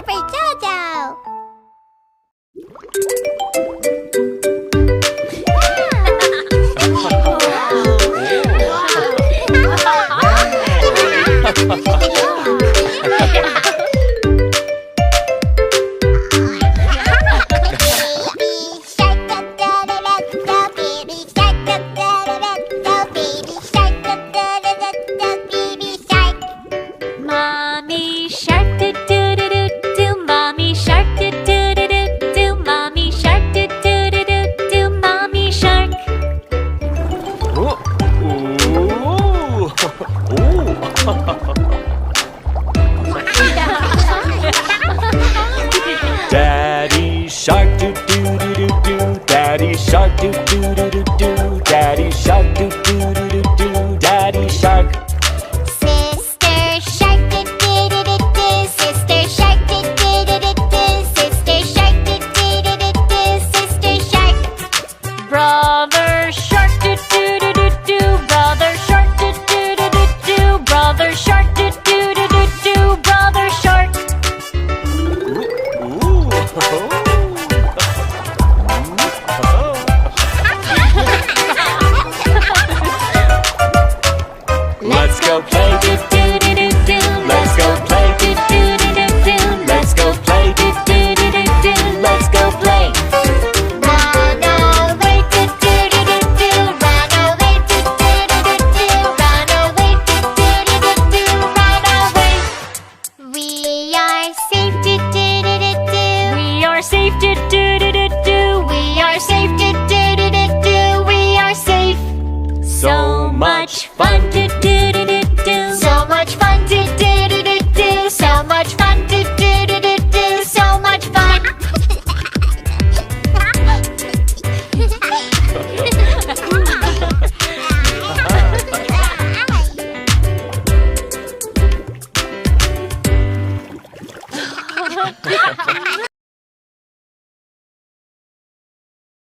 for Jojo. Mommy shark do do do do do. Mommy shark do do do do do. Mommy shark do do do do do. Mommy shark. Daddy shark do do do do do. Daddy shark do do do do do. Daddy shark do do do do do. Daddy shark. Sister shark do do do do do. Sister shark do do do do do. Sister shark do do do do do. Sister shark. Brother shark do do do do do. Brother shark do do do do do. Brother shark do do do do do. Brother shark. Let's go play do do do do do. Let's go play do do do do do. Let's go play do do do do do. Let's go play. Run away do do do do do. Run away do do do do do. Run away do do do do do. Run away. We are safe do do do do do. We are safe do do do do do. We are safe do do do do do. We are safe. So much fun do do do do do. So much fun do do do do do. So much fun do do do do do. So much fun.